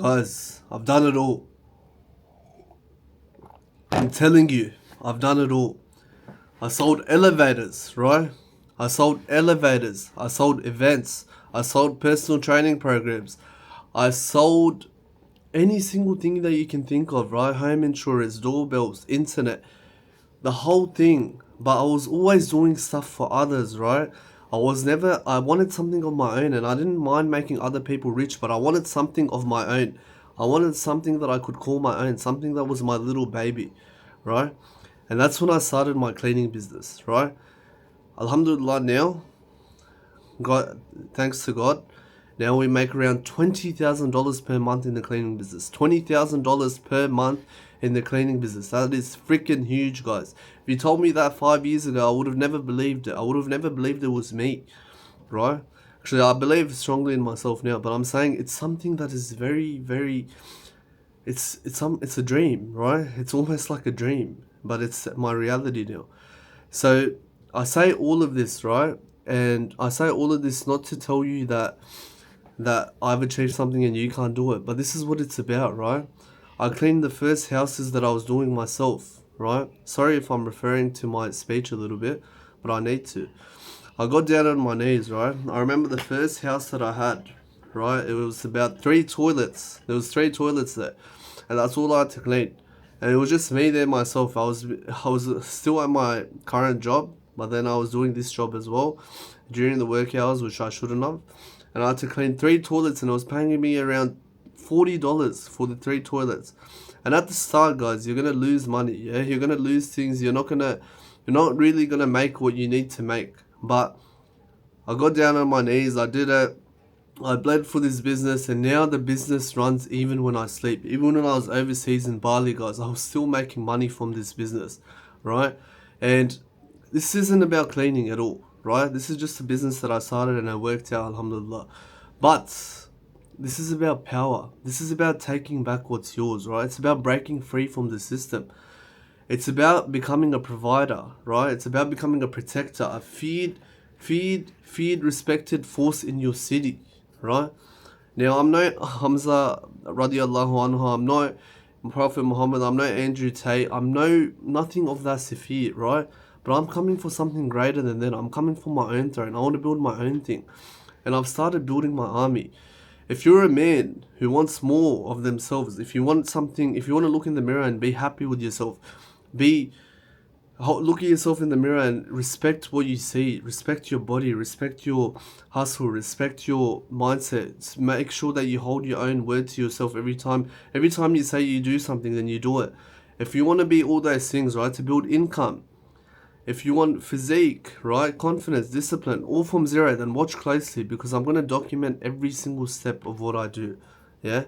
Guys, I've done it all. I'm telling you, I've done it all. I sold elevators, right? I sold elevators. I sold events. I sold personal training programs. I sold any single thing that you can think of, right? Home insurance, doorbells, internet, the whole thing. But I was always doing stuff for others, right? I wanted something of my own, and I didn't mind making other people rich, but I wanted something of my own. I wanted something that I could call my own, something that was my little baby, right? And that's when I started my cleaning business, right? Alhamdulillah, now, God, thanks to God, now we make around $20,000 per month in the cleaning business. $20,000 per month in the cleaning business. That is freaking huge, guys. If you told me that 5 years ago, I would have never believed it. I would have never believed it was me, right? Actually, I believe strongly in myself now, but I'm saying it's something that is very, very. It's a dream, right? It's almost like a dream, but it's my reality now. So I say all of this, right? And I say all of this not to tell you that I've achieved something and you can't do it, but this is what it's about, right? I cleaned the first houses that I was doing myself, right? Sorry if I'm referring to my speech a little bit, but I need to. I got down on my knees, right? I remember the first house that I had, right? It was about 3 toilets. There was 3 toilets there, and that's all I had to clean. And it was just me there myself. I was still at my current job, but then I was doing this job as well during the work hours, which I shouldn't have. And I had to clean 3 toilets, and it was paying me around $40 for the 3 toilets. And at the start, guys, you're gonna lose money. Yeah, you're gonna lose things. You're not really gonna make what you need to make. But I got down on my knees. I did it. I bled for this business, and now the business runs even when I sleep. Even when I was overseas in Bali, guys, I was still making money from this business, right? And this isn't about cleaning at all, right? This is just a business that I started and it worked out, alhamdulillah. But this is about power. This is about taking back what's yours, right? It's about breaking free from the system. It's about becoming a provider, right? It's about becoming a protector, a feared, respected force in your city, right? Now, I'm not Hamza radiallahu anhu, I'm not Prophet Muhammad, I'm not Andrew Tate, I'm nothing of that sphere, right? But I'm coming for something greater than that. I'm coming for my own throne. I want to build my own thing. And I've started building my army. If you're a man who wants more of themselves, if you want to look in the mirror and be happy with yourself, look at yourself in the mirror and respect what you see, respect your body, respect your hustle, respect your mindset. Make sure that you hold your own word to yourself every time you say you do something, then you do it. If you want to be all those things, right, to build income, if you want physique, right, confidence, discipline, all from zero, then watch closely, because I'm going to document every single step of what I do, yeah?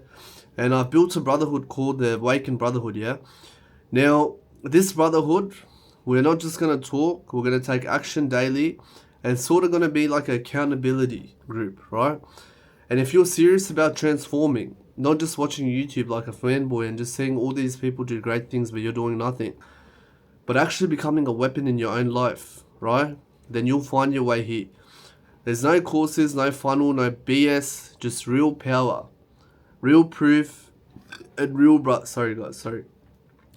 And I've built a brotherhood called the Awakened Brotherhood, yeah? Now, this brotherhood, we're not just going to talk, we're going to take action daily, and it's sort of going to be like an accountability group, right? And if you're serious about transforming, not just watching YouTube like a fanboy and just seeing all these people do great things but you're doing nothing, but actually becoming a weapon in your own life, right? Then you'll find your way here. There's no courses, no funnel, no BS, just real power, real proof, and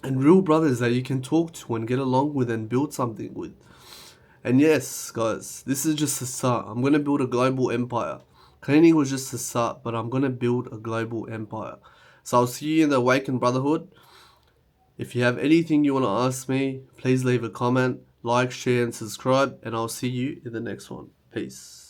and real brothers that you can talk to and get along with and build something with. And yes, guys, this is just a start. I'm going to build a global empire. Cleaning was just a start, but I'm going to build a global empire. So I'll see you in the Awakened Brotherhood. If you have anything you want to ask me, please leave a comment, like, share, and subscribe, and I'll see you in the next one. Peace.